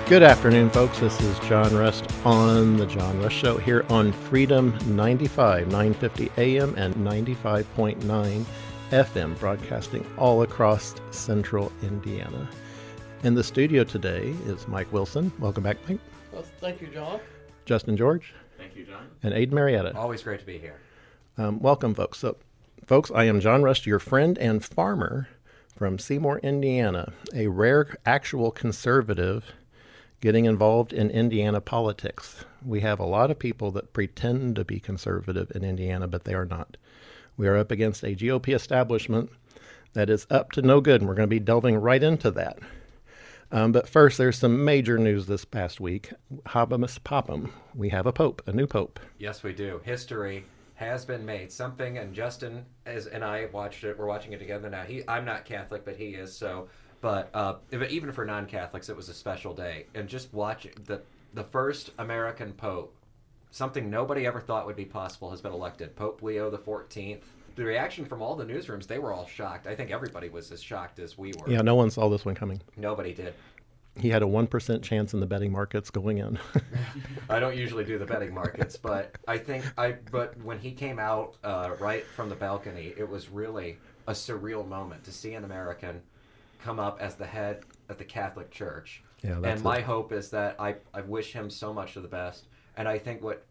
Good afternoon, folks. This is John Rust on The John Rust Show here on Freedom 95, 950 AM and 95.9 FM, broadcasting all across central Indiana. In the studio today is Mike Wilson. Welcome back, Mike. Well, thank you, John. Justin George. Thank you, John. And Aiden Marietta. Always great to be here. Welcome, folks. So, folks, I am John Rust, your friend and farmer from Seymour, Indiana, a rare actual conservative getting involved in Indiana politics. We have a lot of people that pretend to be conservative in Indiana, but they are not. We are up against a GOP establishment that is up to no good, and we're going to be delving right into that. But first, there's some major news this past week. Habemus Papam. We have a pope, a new pope. Yes, we do. History has been made. Something, and Justin and I watched it. We're watching it together now. I'm not Catholic, but he is, so... But even for non-Catholics, it was a special day. And just watching the first American Pope, something nobody ever thought would be possible, has been elected. Pope Leo the 14th. The reaction from all the newsrooms, they were all shocked. I think everybody was as shocked as we were. Yeah, no one saw this one coming. Nobody did. He had a 1% chance in the betting markets going in. I don't usually do the betting markets, but but when he came out right from the balcony, it was really a surreal moment to see an American come up as the head of the Catholic Church. Yeah, and my hope is that I wish him so much of the best. And I think what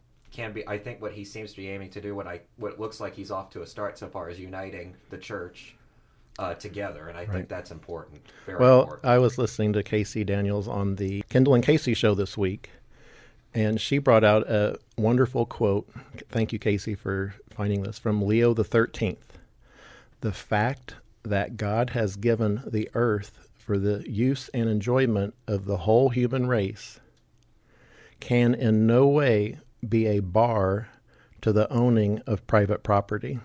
he seems to be aiming to do, what looks like he's off to a start so far, is uniting the church together. And I think that's important. Very important. I was listening to Casey Daniels on the Kendall and Casey show this week, and she brought out a wonderful quote. Thank you, Casey, for finding this, from Leo the 13th. The fact that God has given the earth for the use and enjoyment of the whole human race can in no way be a bar to the owning of private property.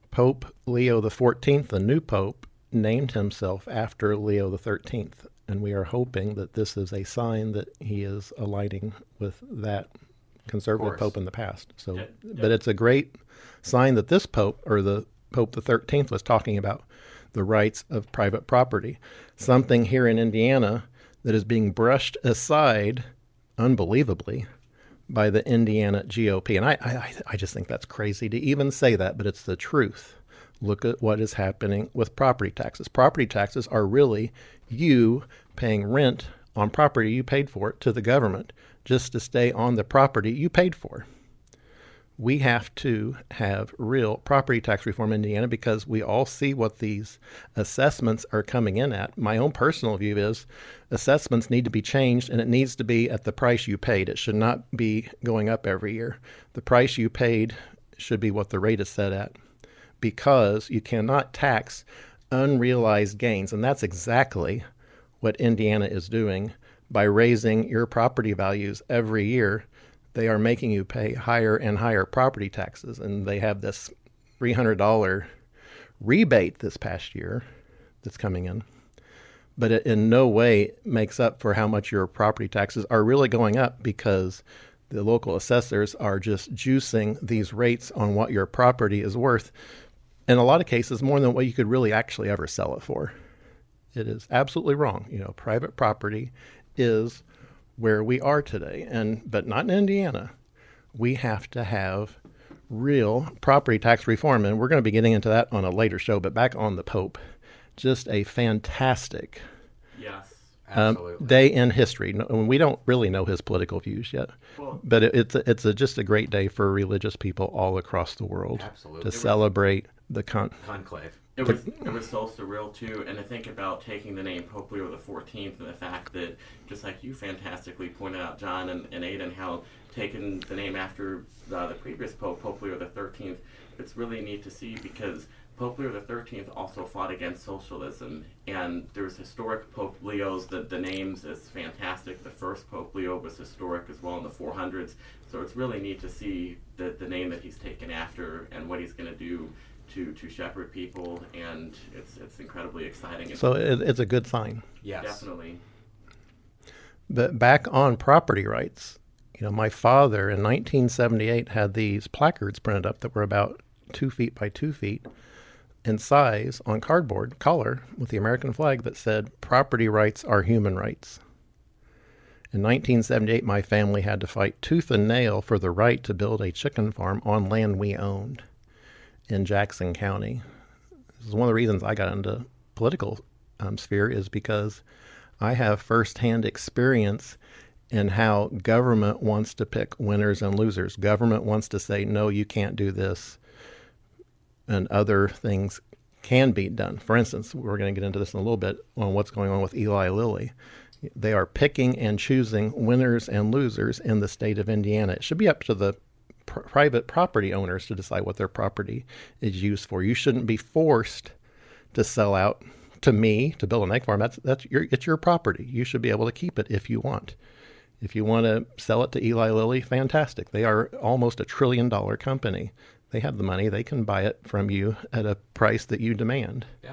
Pope Leo the 14th, the new pope, named himself after Leo the 13th, and we are hoping that this is a sign that he is aligning with that conservative pope in the past. So, Yep. But it's a great sign that this pope, or the Pope the 13th, was talking about the rights of private property, something here in Indiana that is being brushed aside, unbelievably, by the Indiana GOP. And I just think that's crazy to even say that, but it's the truth. Look at what is happening with property taxes. Property taxes are really you paying rent on property you paid for to the government just to stay on the property you paid for. We have to have real property tax reform in Indiana because we all see what these assessments are coming in at. My own personal view is assessments need to be changed, and it needs to be at the price you paid. It should not be going up every year. The price you paid should be what the rate is set at, because you cannot tax unrealized gains. And that's exactly what Indiana is doing by raising your property values every year. They are making you pay higher and higher property taxes, and they have this $300 rebate this past year that's coming in. But it in no way makes up for how much your property taxes are really going up, because the local assessors are just juicing these rates on what your property is worth. In a lot of cases, more than what you could really actually ever sell it for. It is absolutely wrong. Private property is where we are today, but not in Indiana. We have to have real property tax reform, and we're going to be getting into that on a later show. But back on the Pope, just a fantastic day in history. We don't really know his political views yet, but it's just a great day for religious people all across the world to celebrate the conclave. It was so surreal, too, and to think about taking the name Pope Leo the 14th and the fact that, just like you fantastically pointed out, John and Aiden, how taking the name after the previous Pope, Pope Leo the 13th, it's really neat to see, because Pope Leo the 13th also fought against socialism, and there's historic Pope Leos. The names is fantastic. The first Pope Leo was historic as well in the 400s, so it's really neat to see the name that he's taken after and what he's going to do to shepherd people, and it's incredibly exciting. So it's a good sign. Yes. Definitely. But back on property rights, my father in 1978 had these placards printed up that were about 2 feet by 2 feet in size on cardboard color with the American flag that said, "Property rights are human rights." In 1978, my family had to fight tooth and nail for the right to build a chicken farm on land we owned in Jackson County. This is one of the reasons I got into political sphere, is because I have firsthand experience in how government wants to pick winners and losers. Government wants to say, no, you can't do this, and other things can be done. For instance, we're going to get into this in a little bit on what's going on with Eli Lilly. They are picking and choosing winners and losers in the state of Indiana. It should be up to the private property owners to decide what their property is used for. You shouldn't be forced to sell out to me to build an egg farm. It's your property. You should be able to keep it if you want. If you want to sell it to Eli Lilly, fantastic. They are almost $1 trillion company. They have the money. They can buy it from you at a price that you demand. Yeah.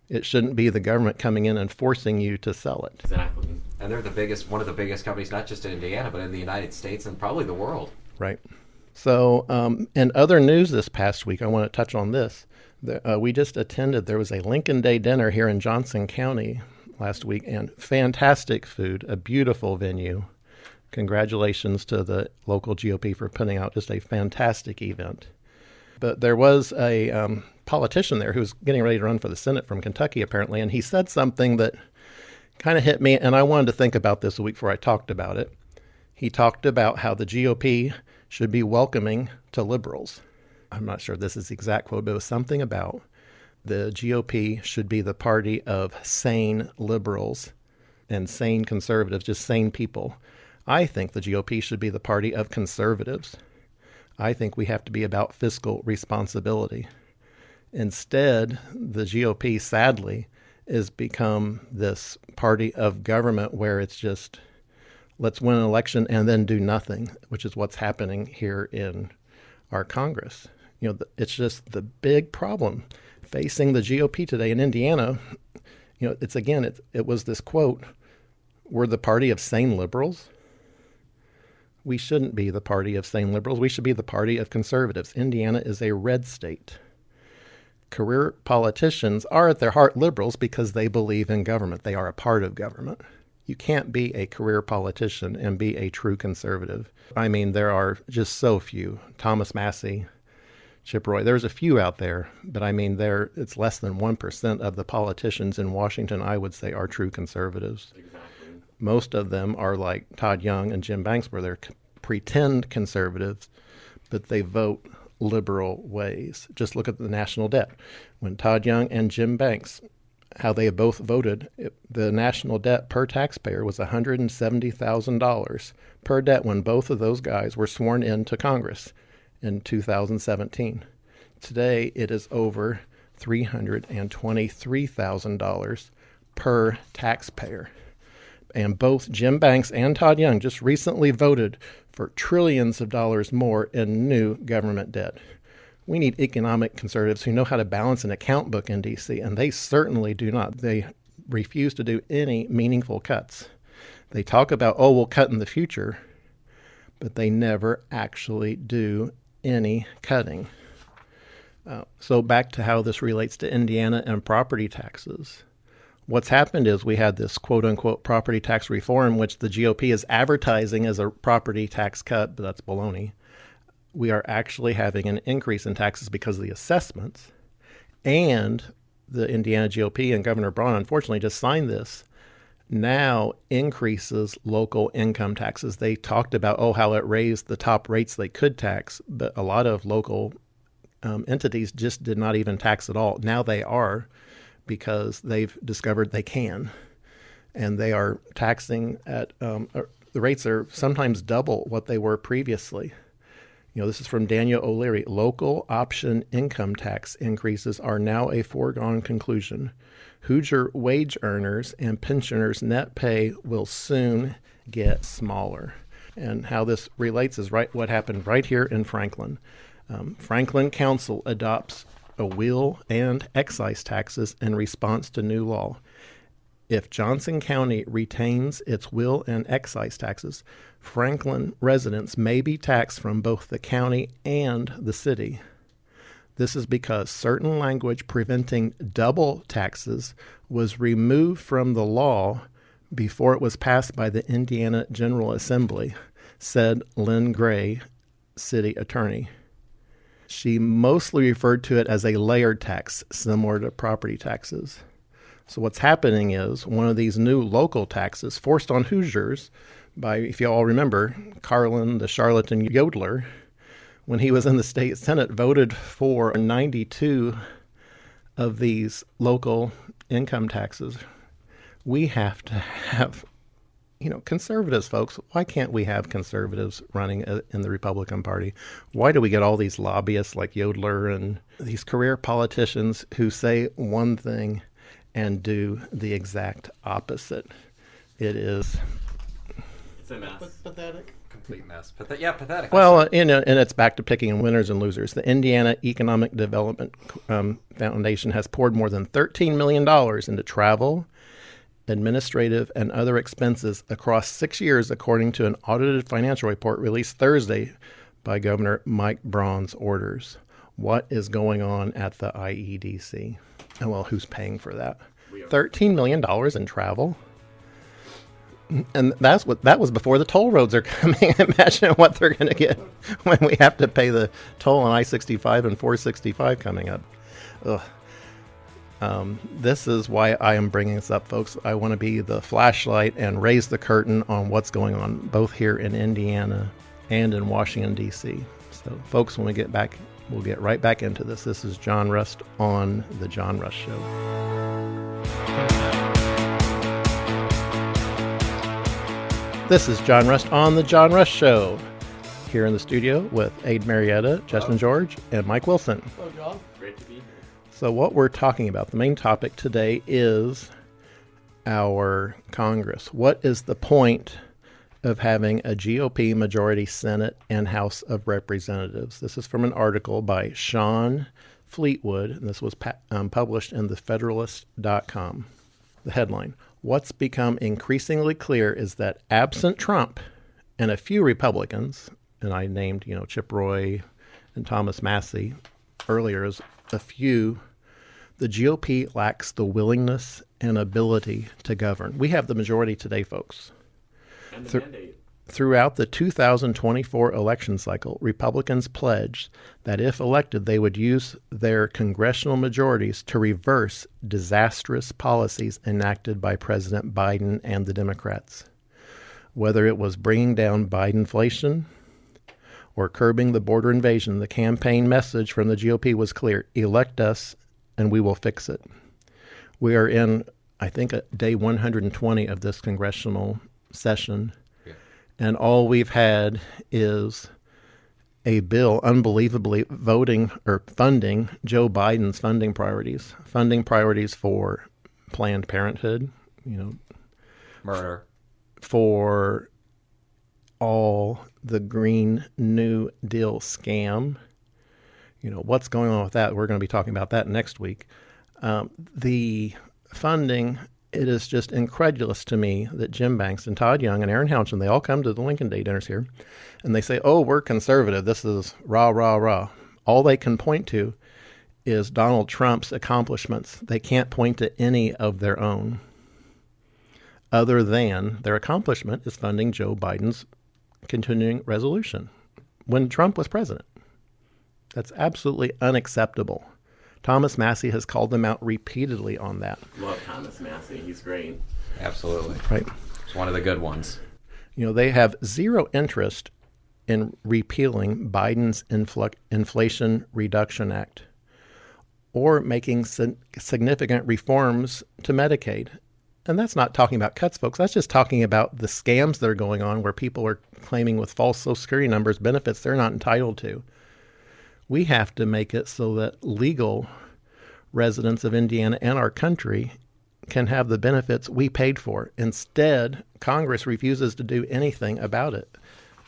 It shouldn't be the government coming in and forcing you to sell it. Exactly. And they're one of the biggest companies, not just in Indiana, but in the United States and probably the world. Right. So in other news this past week, I want to touch on this. We just attended, there was a Lincoln Day dinner here in Johnson County last week, and fantastic food, a beautiful venue. Congratulations to the local GOP for putting out just a fantastic event. But there was a politician there who was getting ready to run for the Senate from Kentucky, apparently, and he said something that kind of hit me, and I wanted to think about this a week before I talked about it. He talked about how the GOP should be welcoming to liberals. I'm not sure this is the exact quote, but it was something about the GOP should be the party of sane liberals and sane conservatives, just sane people. I think the GOP should be the party of conservatives. I think we have to be about fiscal responsibility. Instead, the GOP, sadly, has become this party of government where it's just, let's win an election and then do nothing, which is what's happening here in our Congress. It's just the big problem facing the GOP today in Indiana. It was this quote, we're the party of sane liberals. We shouldn't be the party of sane liberals. We should be the party of conservatives. Indiana is a red state. Career politicians are at their heart liberals because they believe in government. They are a part of government. You can't be a career politician and be a true conservative. I mean, there are just so few. Thomas Massey, Chip Roy, there's a few out there, but I mean, it's less than 1% of the politicians in Washington, I would say, are true conservatives. Exactly. Most of them are like Todd Young and Jim Banks, where they're pretend conservatives, but they vote liberal ways. Just look at the national debt. When Todd Young and Jim Banks, how they both voted, the national debt per taxpayer was $170,000 per debt when both of those guys were sworn into Congress in 2017. Today, it is over $323,000 per taxpayer. And both Jim Banks and Todd Young just recently voted for trillions of dollars more in new government debt. We need economic conservatives who know how to balance an account book in D.C., and they certainly do not. They refuse to do any meaningful cuts. They talk about, we'll cut in the future, but they never actually do any cutting. So back to how this relates to Indiana and property taxes. What's happened is we had this quote-unquote property tax reform, which the GOP is advertising as a property tax cut, but that's baloney. We are actually having an increase in taxes because of the assessments, and the Indiana GOP and Governor Braun, unfortunately, just signed this, now increases local income taxes. They talked about, how it raised the top rates they could tax, but a lot of local entities just did not even tax at all. Now they are, because they've discovered they can. And they are taxing at, the rates are sometimes double what they were previously. This is from Daniel O'Leary. Local option income tax increases are now a foregone conclusion. Hoosier wage earners and pensioners' net pay will soon get smaller. And how this relates is what happened right here in Franklin. Franklin Council adopts a wheel and excise taxes in response to new law. If Johnson County retains its wheel and excise taxes, Franklin residents may be taxed from both the county and the city. This is because certain language preventing double taxes was removed from the law before it was passed by the Indiana General Assembly, said Lynn Gray, city attorney. She mostly referred to it as a layered tax, similar to property taxes. So what's happening is one of these new local taxes forced on Hoosiers by, if you all remember, Carlin, the charlatan yodeler, when he was in the state Senate, voted for 92 of these local income taxes. We have to have, conservatives, folks. Why can't we have conservatives running in the Republican Party? Why do we get all these lobbyists like Yodeler and these career politicians who say one thing and do the exact opposite? It's a mess. Pathetic. Complete mess. Pathetic. Well, and it's back to picking winners and losers. The Indiana Economic Development Foundation has poured more than $13 million into travel, administrative, and other expenses across 6 years, according to an audited financial report released Thursday by Governor Mike Braun's orders. What is going on at the IEDC? And well, who's paying for that? $13 million in travel? And that was before the toll roads are coming. Imagine what they're going to get when we have to pay the toll on I-65 and 465 coming up. Ugh. This is why I am bringing this up, folks. I want to be the flashlight and raise the curtain on what's going on both here in Indiana and in Washington, D.C. So, folks, when we get back, we'll get right back into this. This is John Rust on The John Rust Show. This is John Rust on The John Rust Show. Here in the studio with Aid Marietta, Justin George, and Mike Wilson. Hello, John. Great to be here. So what we're talking about, the main topic today is our Congress. What is the point of having a GOP majority Senate and House of Representatives? This is from an article by Sean Fleetwood, and this was published in thefederalist.com. The headline, what's become increasingly clear is that absent Trump and a few Republicans, and I named, Chip Roy and Thomas Massie earlier as a few, the GOP lacks the willingness and ability to govern. We have the majority today, folks. And the mandate. Throughout the 2024 election cycle, Republicans pledged that if elected, they would use their congressional majorities to reverse disastrous policies enacted by President Biden and the Democrats. Whether it was bringing down Bidenflation or curbing the border invasion, the campaign message from the GOP was clear: elect us and we will fix it. We are in, I think, day 120 of this congressional session. And all we've had is a bill unbelievably voting or funding Joe Biden's funding priorities for Planned Parenthood, murder, for all the Green New Deal scam. What's going on with that? We're going to be talking about that next week. The funding. It is just incredulous to me that Jim Banks and Todd Young and Aaron Houchin, they all come to the Lincoln Day dinners here, and they say, oh, we're conservative. This is rah, rah, rah. All they can point to is Donald Trump's accomplishments. They can't point to any of their own, other than their accomplishment is funding Joe Biden's continuing resolution when Trump was president. That's absolutely unacceptable. Thomas Massie has called them out repeatedly on that. Love Thomas Massie. He's great. Absolutely. Right. It's one of the good ones. They have zero interest in repealing Biden's Inflation Reduction Act or making significant reforms to Medicaid. And that's not talking about cuts, folks. That's just talking about the scams that are going on where people are claiming with false Social Security numbers benefits they're not entitled to. We have to make it so that legal residents of Indiana and our country can have the benefits we paid for. Instead, Congress refuses to do anything about it.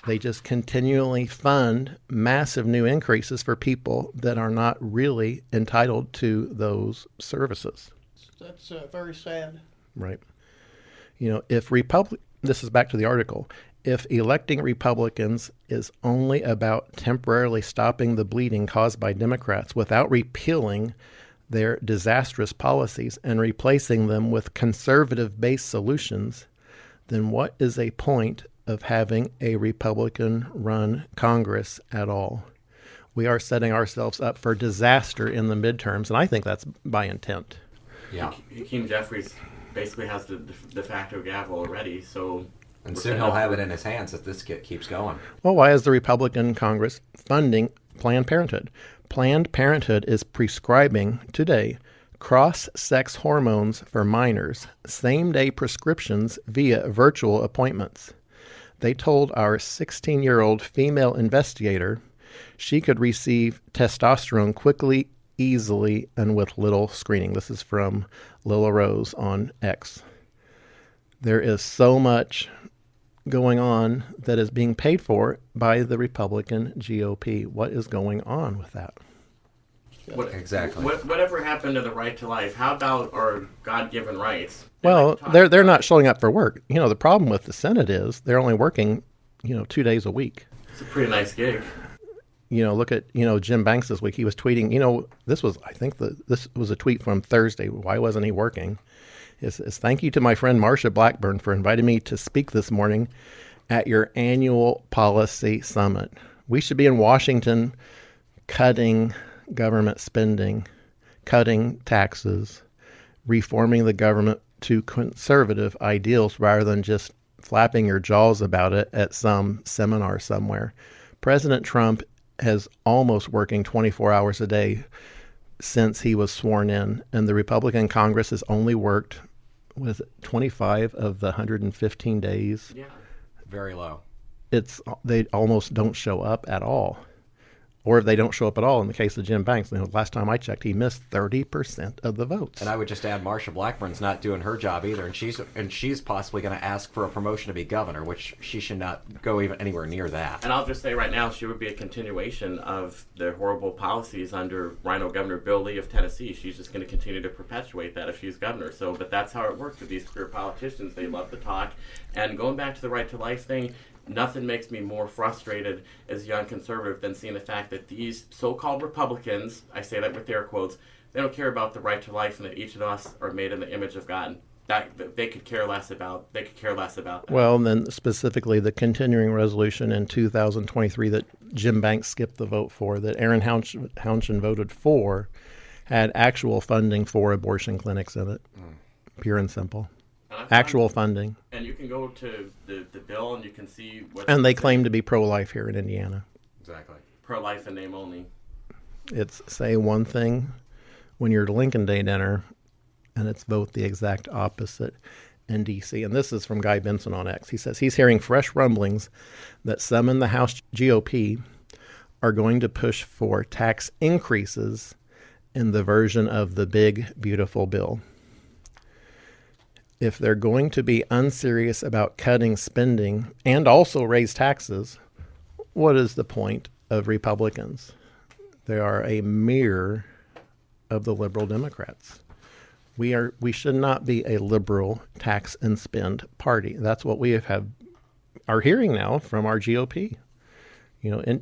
They just continually fund massive new increases for people that are not really entitled to those services. That's very sad. Right. This is back to the article. If electing Republicans is only about temporarily stopping the bleeding caused by Democrats without repealing their disastrous policies and replacing them with conservative-based solutions, then what is a point of having a Republican-run Congress at all? We are setting ourselves up for disaster in the midterms, and I think that's by intent. Yeah. Hakeem Jeffries basically has the de facto gavel already, so... And soon he'll have it in his hands if this keeps going. Well, why is the Republican Congress funding Planned Parenthood? Planned Parenthood is prescribing today cross-sex hormones for minors, same-day prescriptions via virtual appointments. They told our 16-year-old female investigator she could receive testosterone quickly, easily, and with little screening. This is from Lila Rose on X. There is so much going on that is being paid for by the Republican GOP. What is going on with that? Exactly. Whatever happened to the right to life? How about our God-given rights? Well, they're not showing up for work. The problem with the Senate is they're only working, 2 days a week. It's a pretty nice gig. Look at, Jim Banks this week. He was tweeting, this was a tweet from Thursday. Why wasn't he working? It says, thank you to my friend Marsha Blackburn for inviting me to speak this morning at your annual policy summit. We should be in Washington cutting government spending, cutting taxes, reforming the government to conservative ideals rather than just flapping your jaws about it at some seminar somewhere. President Trump has almost working 24 hours a day since he was sworn in, and the Republican Congress has only worked with 25 of the 115 days. Yeah. Very low. They almost don't show up at all. Or if they don't show up at all, in the case of Jim Banks, last time I checked, he missed 30% of the votes. And I would just add, Marsha Blackburn's not doing her job either, and she's possibly going to ask for a promotion to be governor, which she should not go even anywhere near that. And I'll just say right now, she would be a continuation of the horrible policies under Rhino Governor Bill Lee of Tennessee. She's just going to continue to perpetuate that if she's governor. But that's how it works with these career politicians. They love to talk. And going back to the right to life thing, nothing makes me more frustrated as a young conservative than seeing the fact that these so-called Republicans, I say that with air quotes, they don't care about the right to life and that each of us are made in the image of God. That they could care less about. They could care less about that. Well, and then specifically the continuing resolution in 2023 that Jim Banks skipped the vote for, that Aaron Hounchin voted for, had actual funding for abortion clinics in it. Pure and simple. Actual funding. And you can go to the bill and you can see what... And they claim to be pro-life here in Indiana. Exactly. Pro-life in name only. It's say one thing when you're at a Lincoln Day dinner, and it's vote the exact opposite in D.C. And this is from Guy Benson on X. He says he's hearing fresh rumblings that some in the House GOP are going to push for tax increases in the version of the big, beautiful bill. If they're going to be unserious about cutting spending and also raise taxes, what is the point of Republicans? They are a mirror of the liberal Democrats. We should not be a liberal tax and spend party. That's what we are hearing now from our GOP.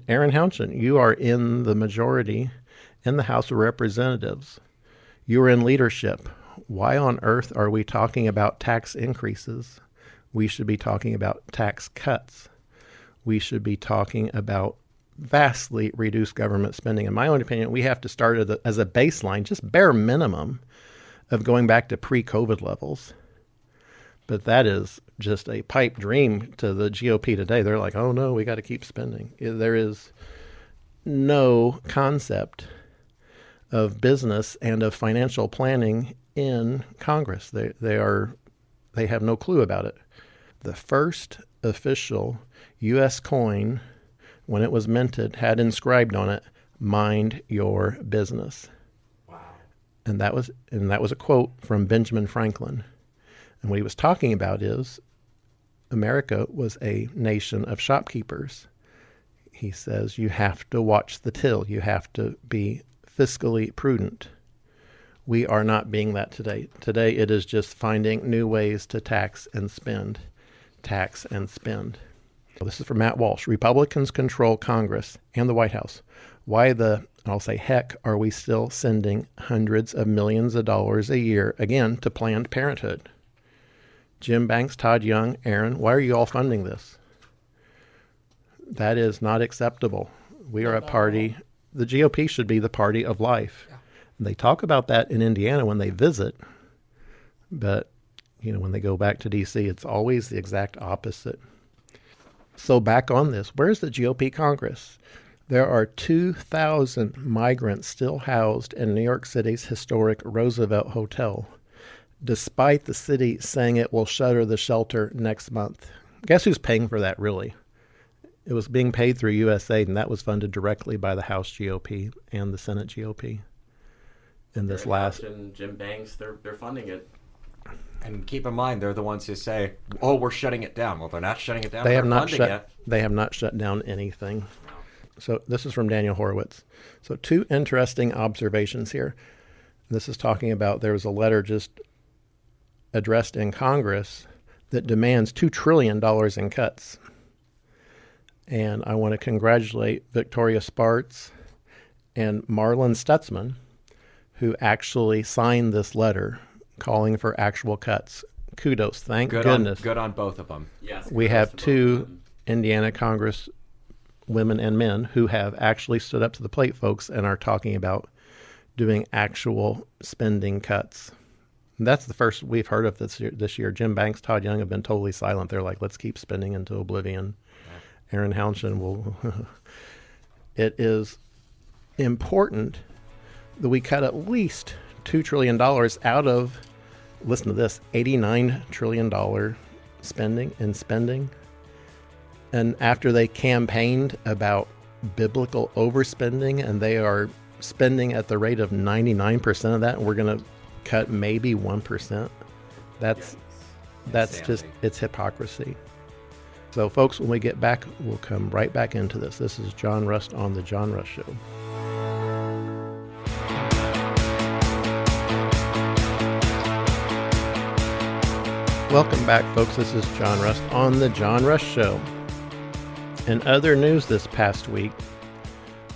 Aaron Hounchin, you are in the majority in the House of Representatives. You are in leadership. Why on earth are we talking about tax increases? We should be talking about tax cuts. We should be talking about vastly reduced government spending. In my own opinion, we have to start as a baseline, just bare minimum, of going back to pre-COVID levels. But that is just a pipe dream to the GOP today. They're like, oh no, we got to keep spending. There is no concept of business and of financial planning in Congress. They have no clue about it. The first official U.S. coin, when it was minted, had inscribed on it, "Mind your business." Wow. And that was a quote from Benjamin Franklin. And what he was talking about is America was a nation of shopkeepers. He says you have to watch the till. You have to be fiscally prudent. We are not being that today. Today it is just finding new ways to tax and spend. Tax and spend. This is from Matt Walsh. Republicans control Congress and the White House. Why I'll say heck, are we still sending hundreds of millions of dollars a year, again, to Planned Parenthood? Jim Banks, Todd Young, Aaron, why are you all funding this? That is not acceptable. We are a party. The GOP should be the party of life. Yeah. They talk about that in Indiana when they visit, but when they go back to D.C., it's always the exact opposite. So back on this, where's the GOP Congress? There are 2,000 migrants still housed in New York City's historic Roosevelt Hotel, despite the city saying it will shutter the shelter next month. Guess who's paying for that, really? It was being paid through USAID, and that was funded directly by the House GOP and the Senate GOP. In this last... And Jim Banks, they're funding it. And keep in mind, they're the ones who say, "Oh, we're shutting it down." Well, they're not shutting it down. They have not shut down anything. No. So this is from Daniel Horowitz. So 2 interesting observations here. This is talking about there was a letter just addressed in Congress that demands $2 trillion in cuts. And I want to congratulate Victoria Spartz and Marlon Stutzman, who actually signed this letter calling for actual cuts. Kudos. Thank goodness. Good on both of them. Yes, we have 2 Indiana Congress women and men who have actually stood up to the plate, folks, and are talking about doing actual spending cuts. And that's the first we've heard of this year. Jim Banks, Todd Young have been totally silent. They're like, let's keep spending into oblivion. Yeah. Aaron Hounshin will. It is important that we cut at least $2 trillion out of, listen to this, $89 trillion spending. And after they campaigned about biblical overspending, and they are spending at the rate of 99% of that, and we're going to cut maybe 1%. That's just, it's hypocrisy. So folks, when we get back, we'll come right back into this. This is John Rust on The John Rust Show. Welcome back, folks. This is John Rust on The John Rust Show. In other news this past week,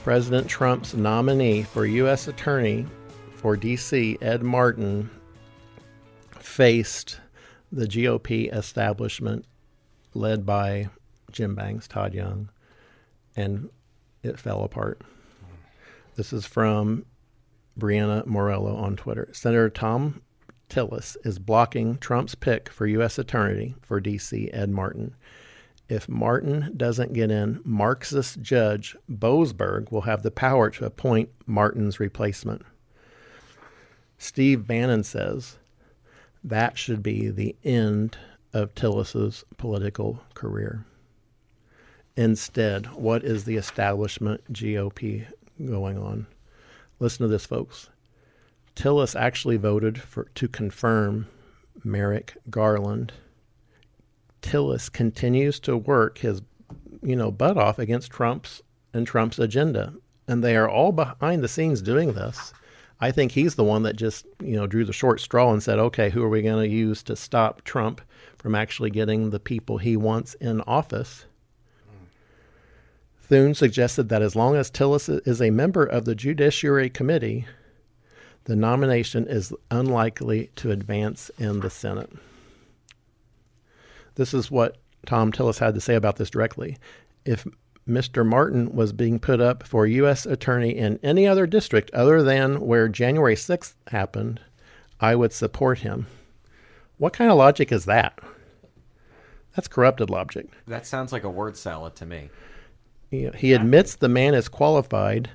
President Trump's nominee for U.S. Attorney for D.C., Ed Martin, faced the GOP establishment led by Jim Banks, Todd Young, and it fell apart. This is from Brianna Morello on Twitter. Senator Thom Tillis is blocking Trump's pick for U.S. Attorney for D.C., Ed Martin. If Martin doesn't get in, Marxist Judge Boasberg will have the power to appoint Martin's replacement. Steve Bannon says that should be the end of Tillis's political career. Instead, what is the establishment GOP going on? Listen to this, folks. Tillis actually voted to confirm Merrick Garland. Tillis continues to work his, butt off against Trump's agenda. And they are all behind the scenes doing this. I think he's the one that just, drew the short straw and said, okay, who are we going to use to stop Trump from actually getting the people he wants in office? Thune suggested that as long as Tillis is a member of the Judiciary Committee, the nomination is unlikely to advance in the Senate. This is what Thom Tillis had to say about this directly. If Mr. Martin was being put up for U.S. Attorney in any other district other than where January 6th happened, I would support him. What kind of logic is that? That's corrupted logic. That sounds like a word salad to me. He admits the man is qualified,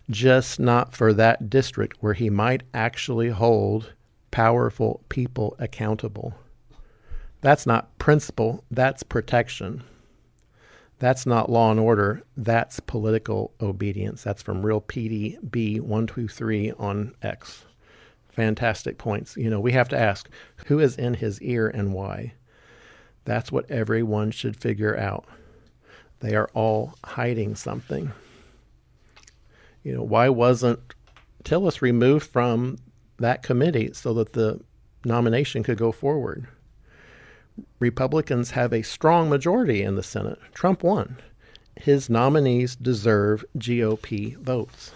just not for that district where he might actually hold powerful people accountable. That's not principle, that's protection. That's not law and order, that's political obedience. That's from Real PDB123 on X. Fantastic points. We have to ask, who is in his ear and why? That's what everyone should figure out. They are all hiding something. Why wasn't Tillis removed from that committee so that the nomination could go forward? Republicans have a strong majority in the Senate. Trump won. His nominees deserve GOP votes.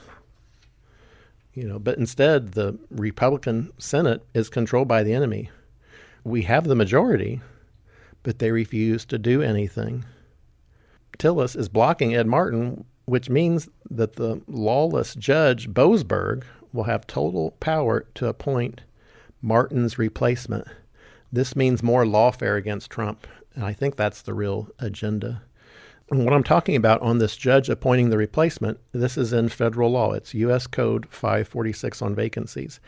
But instead, the Republican Senate is controlled by the enemy. We have the majority, but they refuse to do anything. Tillis is blocking Ed Martin, which means that the lawless judge Boasberg will have total power to appoint Martin's replacement. This means more lawfare against Trump, and I think that's the real agenda. And what I'm talking about on this judge appointing the replacement, this is in federal law. It's U.S. Code 546 on vacancies.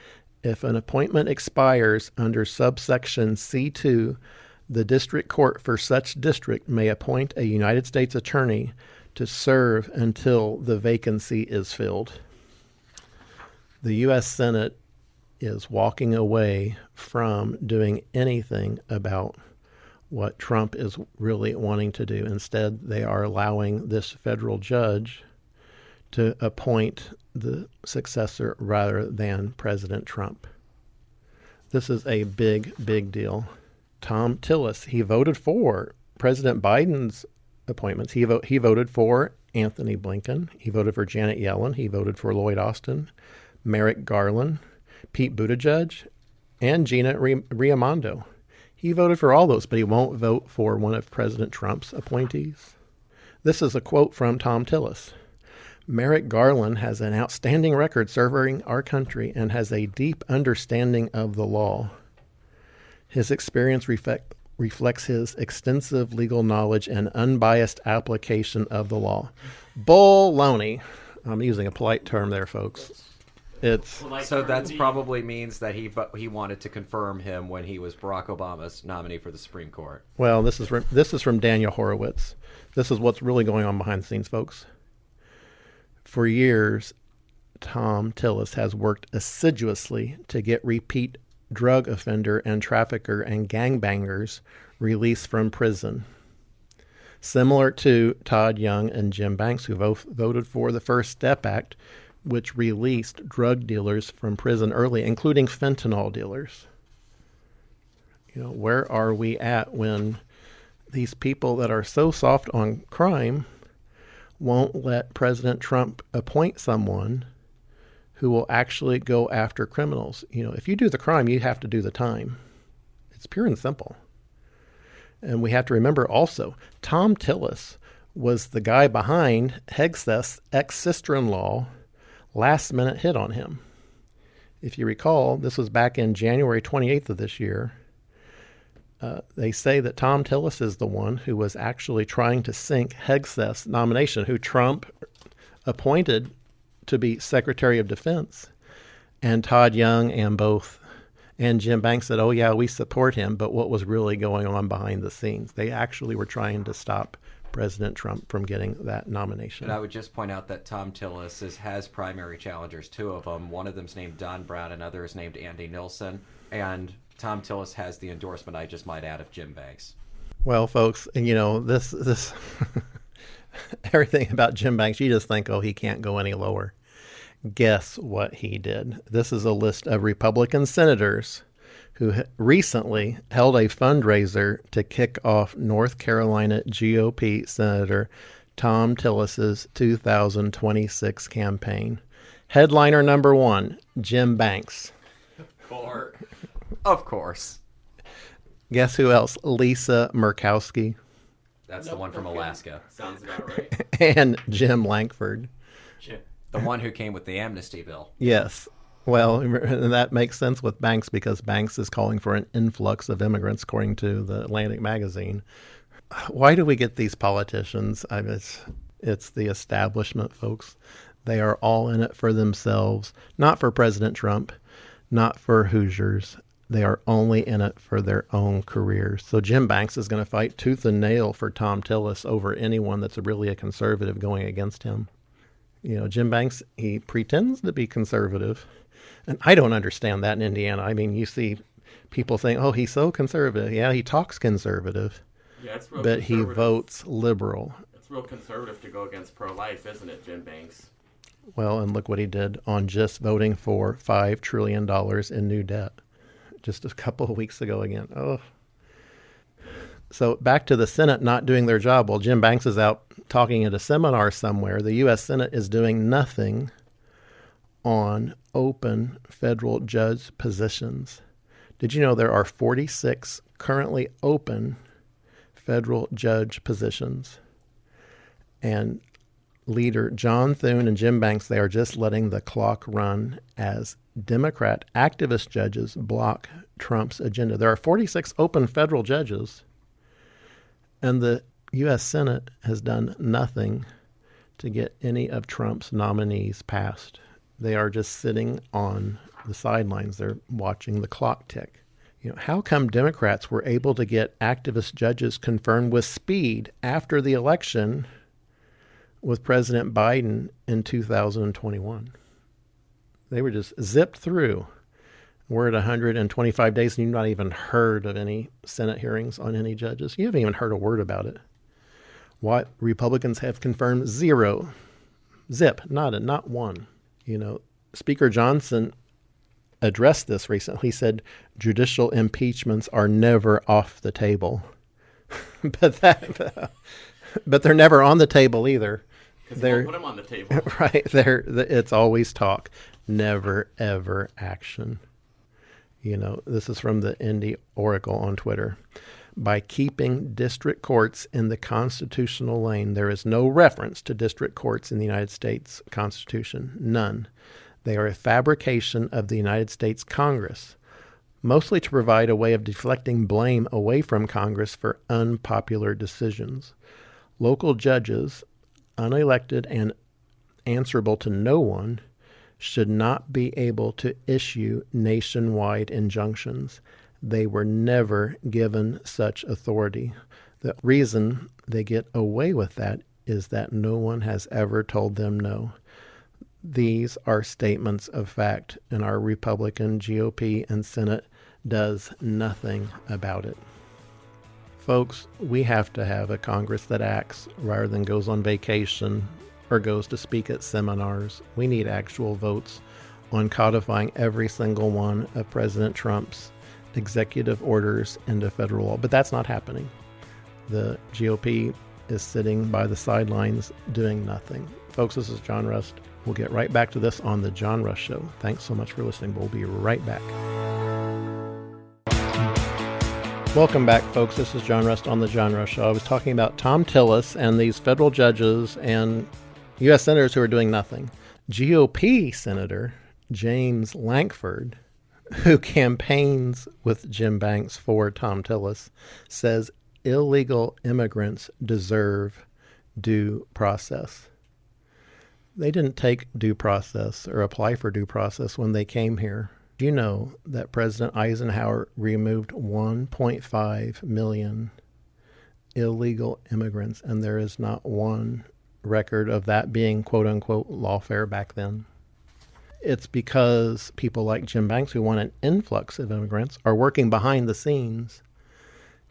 If an appointment expires under subsection C2, the district court for such district may appoint a United States attorney to serve until the vacancy is filled. The U.S. Senate is walking away from doing anything about what Trump is really wanting to do. Instead, they are allowing this federal judge to appoint the successor rather than President Trump. This is a big, big deal. Thom Tillis, he voted for President Biden's appointments. He voted for Anthony Blinken. He voted for Janet Yellen. He voted for Lloyd Austin, Merrick Garland, Pete Buttigieg, and Gina Raimondo. He voted for all those, but he won't vote for one of President Trump's appointees. This is a quote from Thom Tillis. Merrick Garland has an outstanding record serving our country and has a deep understanding of the law. His experience reflects his extensive legal knowledge and unbiased application of the law. Baloney. I'm using a polite term there, folks. So that probably means that he wanted to confirm him when he was Barack Obama's nominee for the Supreme Court. Well, this is from Daniel Horowitz. This is what's really going on behind the scenes, folks. For years, Thom Tillis has worked assiduously to get repeat drug offender and trafficker and gangbangers released from prison. Similar to Todd Young and Jim Banks, who both voted for the First Step Act, which released drug dealers from prison early, including fentanyl dealers. Where are we at when these people that are so soft on crime won't let President Trump appoint someone who will actually go after criminals? If you do the crime, you have to do the time. It's pure and simple. And we have to remember also, Thom Tillis was the guy behind Hegseth's ex-sister-in-law last-minute hit on him. If you recall, this was back in January 28th of this year. They say that Thom Tillis is the one who was actually trying to sink Hegseth's nomination, who Trump appointed to be Secretary of Defense. And Todd Young and Jim Banks said, oh yeah, we support him. But what was really going on behind the scenes? They actually were trying to stop President Trump from getting that nomination. And I would just point out that Thom Tillis has primary challengers, two of them. One of them's named Don Brown, another is named Andy Nilsen. And Thom Tillis has the endorsement, I just might add, of Jim Banks. Well, folks, this everything about Jim Banks, you just think, oh, he can't go any lower. Guess what he did? This is a list of Republican senators who recently held a fundraiser to kick off North Carolina GOP Senator Thom Tillis's 2026 campaign. Headliner number 1, Jim Banks. Of course. Guess who else? Lisa Murkowski. That's the one from Alaska. Sounds about right. And Jim Lankford. The one who came with the amnesty bill. Yes. Well, and that makes sense with Banks because Banks is calling for an influx of immigrants, according to the Atlantic magazine. Why do we get these politicians? It's the establishment, folks. They are all in it for themselves, not for President Trump, not for Hoosiers. They are only in it for their own careers. So Jim Banks is going to fight tooth and nail for Thom Tillis over anyone that's really a conservative going against him. Jim Banks, he pretends to be conservative. And I don't understand that in Indiana. I mean, you see people saying, oh, he's so conservative. Yeah, he talks conservative. Yeah, it's real but he votes liberal. It's real conservative to go against pro-life, isn't it, Jim Banks? Well, and look what he did on just voting for $5 trillion in new debt just a couple of weeks ago again. Oh. So back to the Senate not doing their job. Well, Jim Banks is out talking at a seminar somewhere. The U.S. Senate is doing nothing on open federal judge positions. Did you know there are 46 currently open federal judge positions? And leader John Thune and Jim Banks, they are just letting the clock run as Democrat activist judges block Trump's agenda. There are 46 open federal judges, and the U.S. Senate has done nothing to get any of Trump's nominees passed. They are just sitting on the sidelines. They're watching the clock tick. How come Democrats were able to get activist judges confirmed with speed after the election with President Biden in 2021? They were just zipped through. We're at 125 days, and you've not even heard of any Senate hearings on any judges. You haven't even heard a word about it. What Republicans have confirmed? Zero. Zip. Not one. Speaker Johnson addressed this recently. He said judicial impeachments are never off the table. but they're never on the table either. They're put them on the table. Right. It's always talk, never ever action. This is from the Indy Oracle on Twitter. By keeping district courts in the constitutional lane, there is no reference to district courts in the United States Constitution. None. They are a fabrication of the United States Congress, mostly to provide a way of deflecting blame away from Congress for unpopular decisions. Local judges, unelected and answerable to no one, should not be able to issue nationwide injunctions. They were never given such authority. The reason they get away with that is that no one has ever told them no. These are statements of fact, and our Republican GOP and Senate does nothing about it. Folks, we have to have a Congress that acts rather than goes on vacation or goes to speak at seminars. We need actual votes on codifying every single one of President Trump's executive orders into federal law. But that's not happening. The GOP is sitting by the sidelines doing nothing. Folks, this is John Rust. We'll get right back to this on The John Rust Show. Thanks so much for listening. We'll be right back. Welcome back, folks. This is John Rust on The John Rust Show. I was talking about Thom Tillis and these federal judges and U.S. senators who are doing nothing. GOP Senator James Lankford, who campaigns with Jim Banks for Thom Tillis, says illegal immigrants deserve due process. They didn't take due process or apply for due process when they came here. Do you know that President Eisenhower removed 1.5 million illegal immigrants, and there is not one record of that being quote-unquote lawfare back then? It's because people like Jim Banks, who want an influx of immigrants, are working behind the scenes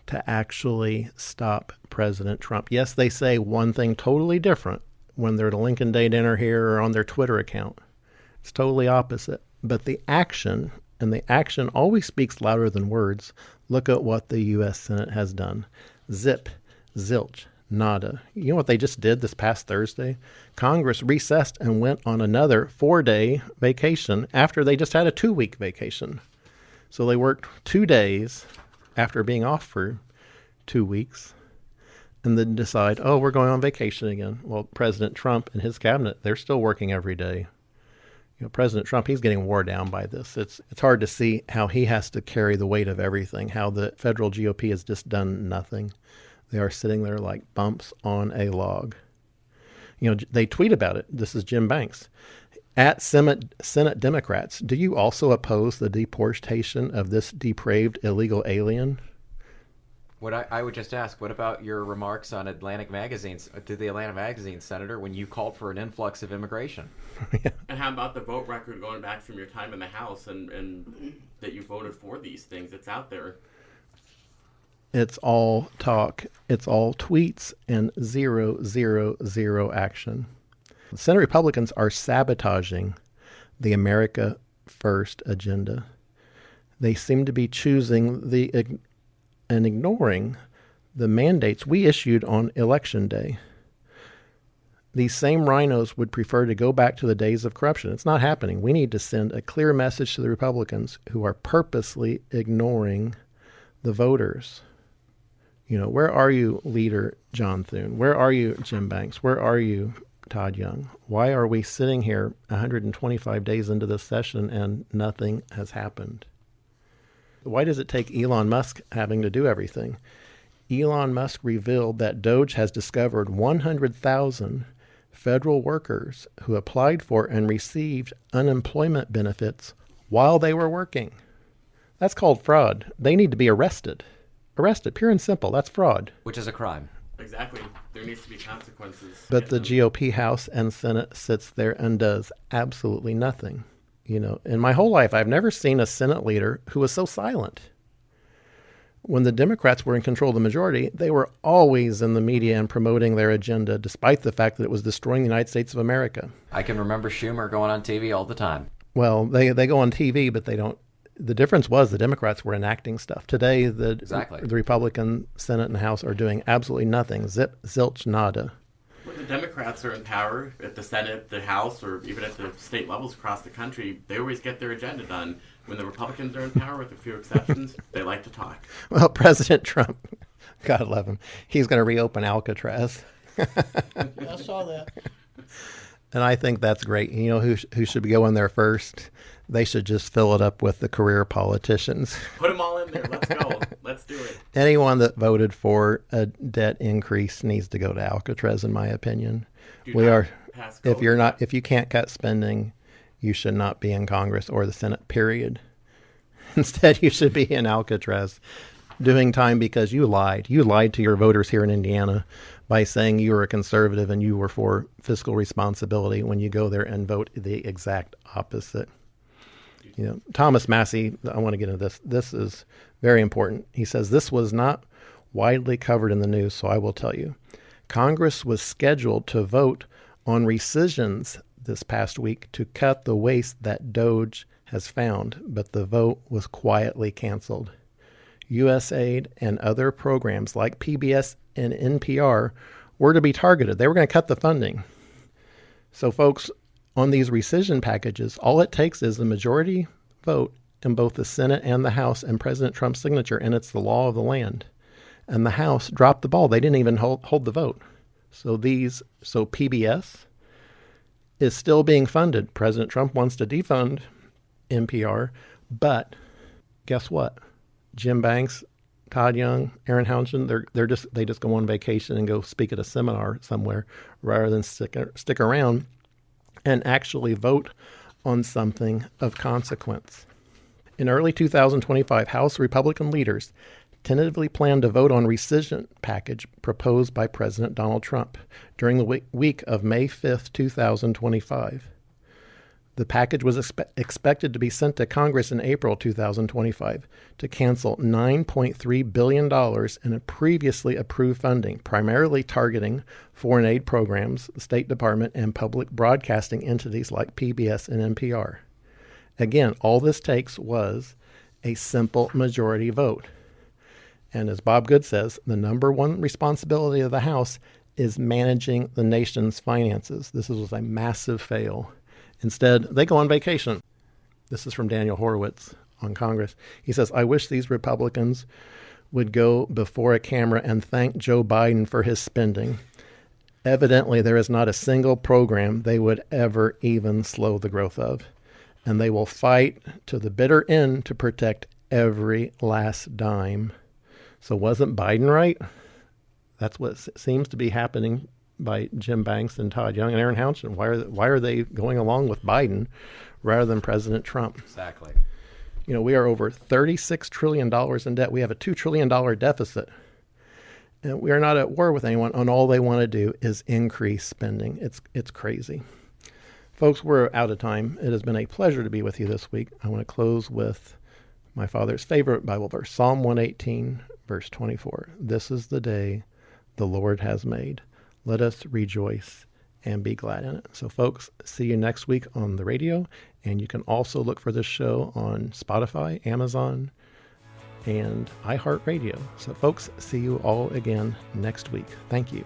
to actually stop President Trump. Yes, they say one thing totally different when they're at a Lincoln Day dinner here or on their Twitter account. It's totally opposite. But the action, and the action always speaks louder than words. Look at what the U.S. Senate has done. Zip, zilch, nada. You know what they just did this past Thursday? Congress recessed and went on another 4-day vacation after they just had a 2-week vacation. So they worked 2 days after being off for 2 weeks and then decide, oh, we're going on vacation again. Well, President Trump and his cabinet, they're still working every day. President Trump, he's getting wore down by this. It's hard to see how he has to carry the weight of everything, how the federal GOP has just done nothing. They are sitting there like bumps on a log. They tweet about it. This is Jim Banks. At Senate Democrats, do you also oppose the deportation of this depraved illegal alien? What I would just ask, what about your remarks on Atlantic Magazine's, to the Atlanta Magazine, Senator, when you called for an influx of immigration? Yeah. And how about the vote record going back from your time in the House and that you voted for these things? It's out there. It's all talk. It's all tweets and zero action. The Senate Republicans are sabotaging the America First agenda. They seem to be choosing and ignoring the mandates we issued on Election Day. These same rhinos would prefer to go back to the days of corruption. It's not happening. We need to send a clear message to the Republicans who are purposely ignoring the voters. Where are you, leader John Thune? Where are you, Jim Banks? Where are you, Todd Young? Why are we sitting here 125 days into this session and nothing has happened? Why does it take Elon Musk having to do everything? Elon Musk revealed that Doge has discovered 100,000 federal workers who applied for and received unemployment benefits while they were working. That's called fraud. They need to be arrested. Arrested, pure and simple. That's fraud. Which is a crime. Exactly. There needs to be consequences. But the GOP House and Senate sits there and does absolutely nothing. In my whole life, I've never seen a Senate leader who was so silent. When the Democrats were in control of the majority, they were always in the media and promoting their agenda, despite the fact that it was destroying the United States of America. I can remember Schumer going on TV all the time. Well, they go on TV, but they don't. The difference was the Democrats were enacting stuff. Today, the Republican Senate and House are doing absolutely nothing. Zip, zilch, nada. When the Democrats are in power at the Senate, the House, or even at the state levels across the country, they always get their agenda done. When the Republicans are in power, with a few exceptions, they like to talk. Well, President Trump, God love him, he's going to reopen Alcatraz. I saw that. And I think that's great. Who should go in there first? They should just fill it up with the career politicians. Put them all in there. Let's go. Let's do it. Anyone that voted for a debt increase needs to go to Alcatraz, in my opinion. If you can't cut spending, you should not be in Congress or the Senate, period. Instead, you should be in Alcatraz doing time because you lied. You lied to your voters here in Indiana by saying you were a conservative and you were for fiscal responsibility when you go there and vote the exact opposite. Thomas Massey, I want to get into this. This is very important. He says, this was not widely covered in the news, so I will tell you. Congress was scheduled to vote on rescissions this past week to cut the waste that Doge has found, but the vote was quietly canceled. USAID and other programs like PBS and NPR were to be targeted. They were going to cut the funding. So, folks, on these rescission packages, all it takes is a majority vote in both the Senate and the House and President Trump's signature, and it's the law of the land. And the House dropped the ball. They didn't even hold the vote. So PBS is still being funded. President Trump wants to defund NPR, but guess what? Jim Banks, Todd Young, Aaron Hounchin, they just go on vacation and go speak at a seminar somewhere rather than stick around and actually vote on something of consequence. In early 2025, House Republican leaders tentatively planned to vote on rescission package proposed by President Donald Trump during the week of May 5th, 2025. The package was expected to be sent to Congress in April 2025 to cancel $9.3 billion in a previously approved funding, primarily targeting foreign aid programs, the State Department, and public broadcasting entities like PBS and NPR. Again, all this takes was a simple majority vote. And as Bob Good says, the number one responsibility of the House is managing the nation's finances. This was a massive fail. Instead, they go on vacation. This is from Daniel Horowitz on Congress. He says, I wish these Republicans would go before a camera and thank Joe Biden for his spending. Evidently, there is not a single program they would ever even slow the growth of. And they will fight to the bitter end to protect every last dime. So wasn't Biden right? That's what seems to be happening by Jim Banks and Todd Young and Aaron Hounchin. Why are they going along with Biden rather than President Trump? Exactly. We are over $36 trillion in debt. We have a $2 trillion deficit. And we are not at war with anyone, and all they want to do is increase spending. It's crazy. Folks, we're out of time. It has been a pleasure to be with you this week. I want to close with my father's favorite Bible verse, Psalm 118, verse 24. This is the day the Lord has made. Let us rejoice and be glad in it. So, folks, see you next week on the radio. And you can also look for this show on Spotify, Amazon, and iHeartRadio. So, folks, see you all again next week. Thank you.